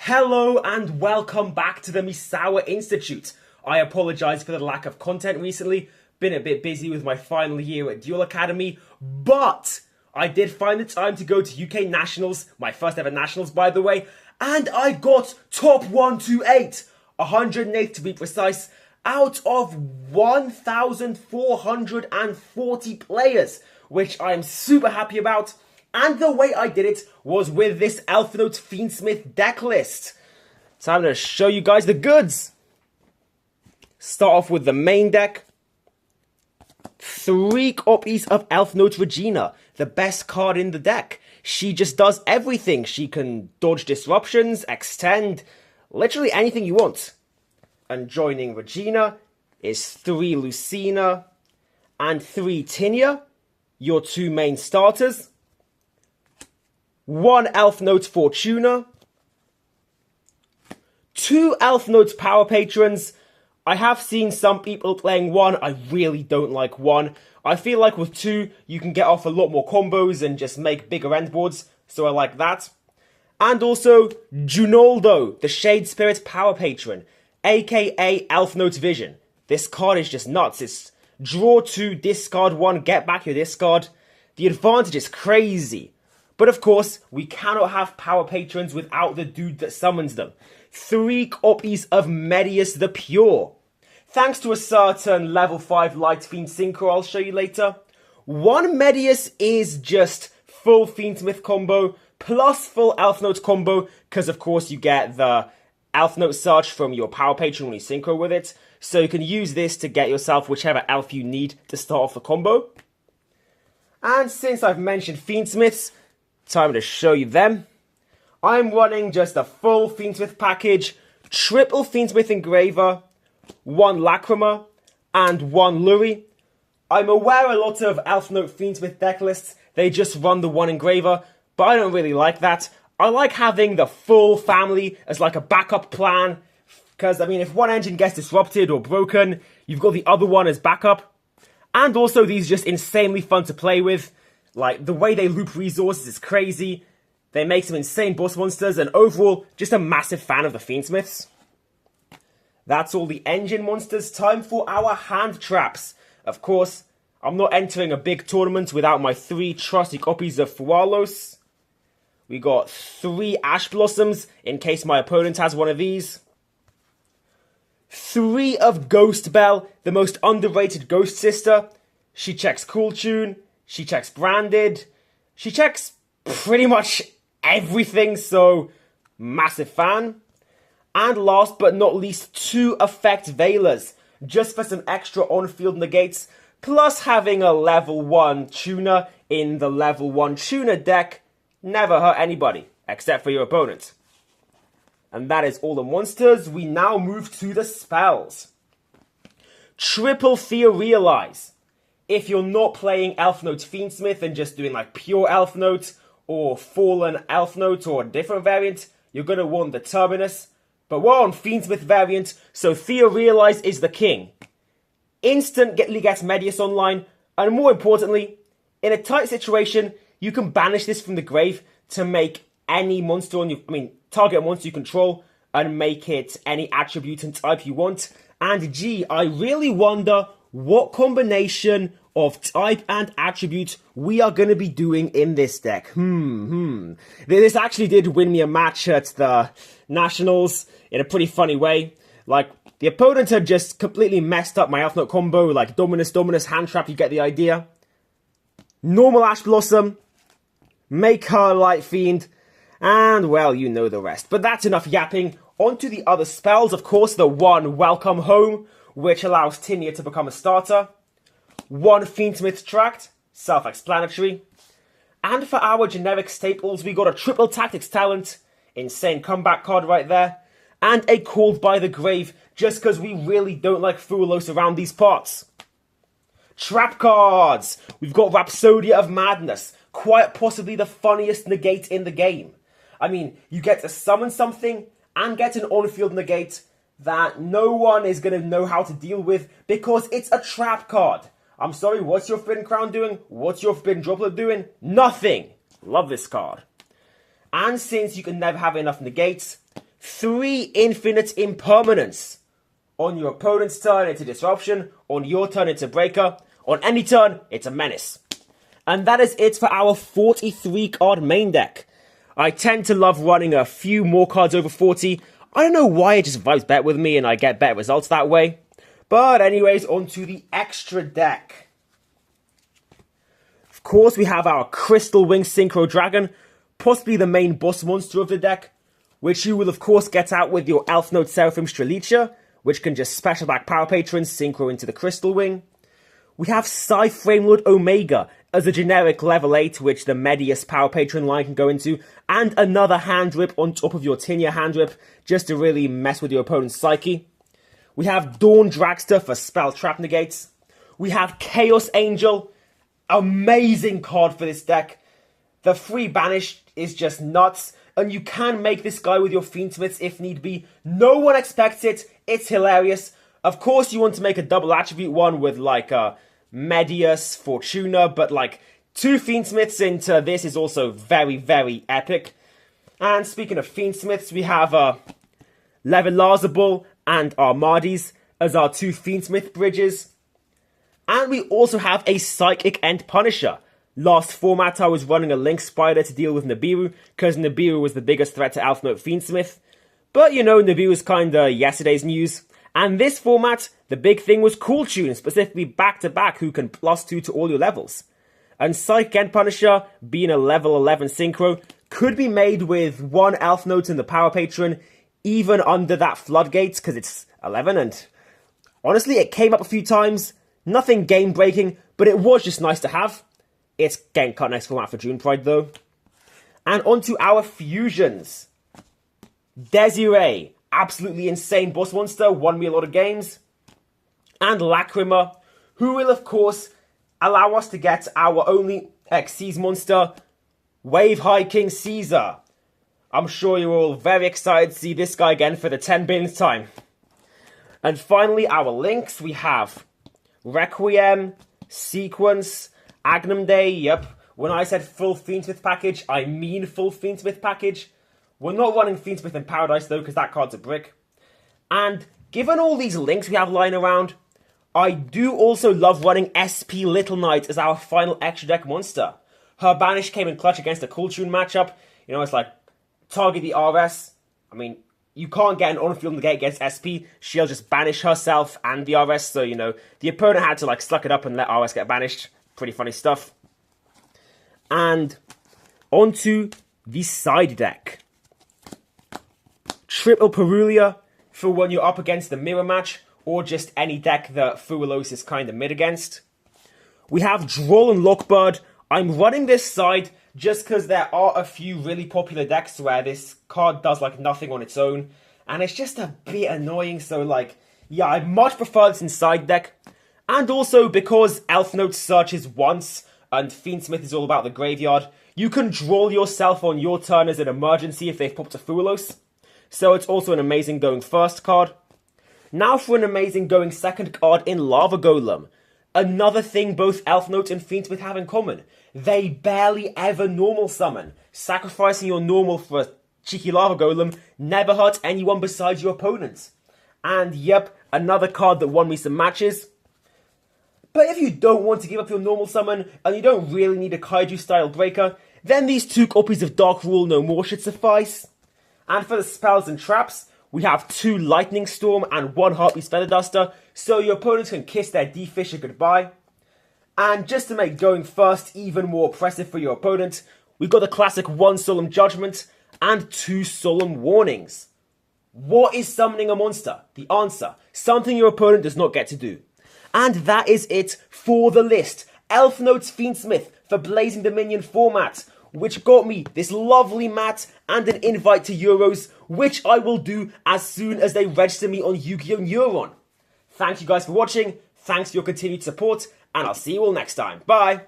Hello and welcome back to the Misawa Institute. I apologise for the lack of content recently, been a bit busy with my final year at Duel Academy, but I did find the time to go to UK Nationals, my first ever Nationals by the way, and I got top 128, 108 to be precise, out of 1,440 players, which I am super happy about. And the way I did it was with this Elfnote Fiendsmith deck list. So I'm going to show you guys the goods. Start off with the main deck. 3 copies of Elfnote Regina, the best card in the deck. She just does everything. She can dodge disruptions, extend, literally anything you want. And joining Regina is 3 Lucina and 3 Tinia, your 2 main starters. 1 Elfnote Fortuna, 2 Elfnote Power Patrons. I have seen some people playing 1, I really don't like 1. I feel like with 2, you can get off a lot more combos and just make bigger endboards, so I like that. And also, Junoldo, the Shade Spirit Power Patron, aka Elfnote Vision. This card is just nuts. It's draw 2, discard 1, get back your discard. The advantage is crazy. But of course, we cannot have Power Patrons without the dude that summons them. 3 copies of Medius the Pure. Thanks to a certain level 5 Light Fiend Synchro I'll show you later. 1 Medius is just full Fiendsmith combo, plus full Elfnote combo, because of course you get the Elfnote Search from your Power Patron when you synchro with it. So you can use this to get yourself whichever elf you need to start off the combo. And since I've mentioned Fiendsmiths, time to show you them. I'm running just a full Fiendsmith package, triple Fiendsmith Engraver, 1 Lacrima, and 1 Lurie. I'm aware a lot of Elfnote Fiendsmith deck lists, they just run the 1 Engraver, but I don't really like that. I like having the full family as like a backup plan, because I mean if one engine gets disrupted or broken, you've got the other one as backup. And also these are just insanely fun to play with. Like, the way they loop resources is crazy. They make some insane boss monsters, and overall, just a massive fan of the Fiendsmiths. That's all the engine monsters. Time for our hand traps. Of course, I'm not entering a big tournament without my 3 trusty copies of Fualos. We got 3 Ash Blossoms, in case my opponent has one of these. 3 of Ghost Belle, the most underrated Ghost Sister. She checks Cool Tune. She checks Branded. She checks pretty much everything, so massive fan. And last but not least, 2 Effect Veilers, just for some extra on-field negates, plus having a level 1 tuner in the level 1 tuner deck never hurt anybody, except for your opponent. And that is all the monsters. We now move to the spells. Triple Theorealize. If you're not playing Elfnote Fiendsmith and just doing like pure Elfnote or Fallen Elfnote or a different variant, you're going to want the Terminus. But we're on Fiendsmith variant, so Theorealize is the king. Instantly gets Medius online, and more importantly, in a tight situation, you can banish this from the grave to make any monster on target monster you control and make it any attribute and type you want. And gee, I really wonder what combination of type and attribute we are going to be doing in this deck. This actually did win me a match at the Nationals in a pretty funny way. Like, the opponent had just completely messed up my Elfnote combo, like Dominus, hand trap, you get the idea. Normal Ash Blossom, make her Light Fiend, and well, you know the rest. But that's enough yapping. On to the other spells, of course, the 1 Welcome Home, which allows Tinia to become a starter. 1 Fiendsmith Tract, self-explanatory. And for our generic staples, we got a triple Tactics Talent, insane comeback card right there, and a Called by the Grave, just because we really don't like Fualos around these parts. Trap cards! We've got Rhapsodia of Madness, quite possibly the funniest negate in the game. I mean, you get to summon something and get an on-field negate that no one is going to know how to deal with because it's a trap card. I'm sorry, what's your Forbidden Crown doing? What's your Forbidden Droplet doing? Nothing! Love this card. And since you can never have enough negates, 3 infinite impermanence. On your opponent's turn, it's a disruption. On your turn, it's a breaker. On any turn, it's a menace. And that is it for our 43 card main deck. I tend to love running a few more cards over 40. I don't know why, it just vibes better with me and I get better results that way. But anyways, on to the extra deck. Of course, we have our Crystal Wing Synchro Dragon, possibly the main boss monster of the deck, which you will of course get out with your Elfnote Seraphim Strelitzia, which can just special back Power Patron, synchro into the Crystal Wing. We have Psy Framelord Omega as a generic level 8, which the Medius Power Patron line can go into, and another hand rip on top of your Tinia hand rip, just to really mess with your opponent's psyche. We have Dawn Dragster for spell trap negates. We have Chaos Angel, amazing card for this deck. The free banish is just nuts, and you can make this guy with your Fiendsmiths if need be. No one expects it, it's hilarious. Of course you want to make a double attribute one with like Medius, Fortuna, but like 2 Fiendsmiths into this is also very, very epic. And speaking of Fiendsmiths, we have Levelazable and Armades as our 2 Fiendsmith bridges. And we also have a Psychic End Punisher. Last format I was running a Link Spider to deal with Nibiru, because Nibiru was the biggest threat to Elfnote Fiendsmith. But you know, Nibiru's kinda yesterday's news. And this format, the big thing was Cool Tune, specifically back-to-back, who can +2 to all your levels. And Psychic End Punisher, being a level 11 synchro, could be made with 1 Elfnote in the Power Patron, even under that Floodgates, because it's 11, and honestly, it came up a few times. Nothing game-breaking, but it was just nice to have. It's getting cut next format for June Pride, though. And onto our fusions. Desiree, absolutely insane boss monster, won me a lot of games. And Lacrima, who will of course allow us to get our only Xyz monster, Wave High King Caesar. I'm sure you're all very excited to see this guy again for the 10 billionth time. And finally, our links, we have Requiem, Sequence, Agnum Day, yep. When I said full Fiendsmith package, I mean full Fiendsmith package. We're not running Fiendsmith in Paradise though, because that card's a brick. And given all these links we have lying around, I do also love running SP Little Knight as our final extra deck monster. Her banish came in clutch against a Cool Tune matchup. You know, it's like, target the RS. I mean, you can't get an on-field negate against SP. She'll just banish herself and the RS, so, you know, the opponent had to, like, suck it up and let RS get banished. Pretty funny stuff. And onto the side deck. Triple Perulia for when you're up against the mirror match, or just any deck that Fuelos is kind of mid against. We have Droll and Lockbird. I'm running this side just because there are a few really popular decks where this card does like nothing on its own, and it's just a bit annoying, so like, yeah, I much prefer this in side deck. And also because Elfnote searches once, and Fiendsmith is all about the graveyard, you can Droll yourself on your turn as an emergency if they've popped a Fuelos. So it's also an amazing going first card. Now for an amazing going second card in Lava Golem. Another thing both Elfnote and Fiendsmith have in common. They barely ever normal summon. Sacrificing your normal for a cheeky Lava Golem never hurts anyone besides your opponent. And yep, another card that won me some matches. But if you don't want to give up your normal summon, and you don't really need a Kaiju style breaker, then these 2 copies of Dark Rule No More should suffice. And for the spells and traps, we have 2 Lightning Storm and 1 Heartbeat Feather Duster, so your opponents can kiss their D-Fisher goodbye. And just to make going first even more oppressive for your opponent, we've got the classic 1 Solemn Judgment and 2 Solemn Warnings. What is summoning a monster? The answer, something your opponent does not get to do. And that is it for the list. Elfnote's Fiendsmith for Blazing Dominion format, which got me this lovely mat and an invite to Euros, which I will do as soon as they register me on Yu-Gi-Oh! Neuron. Thank you guys for watching, thanks for your continued support, and I'll see you all next time. Bye!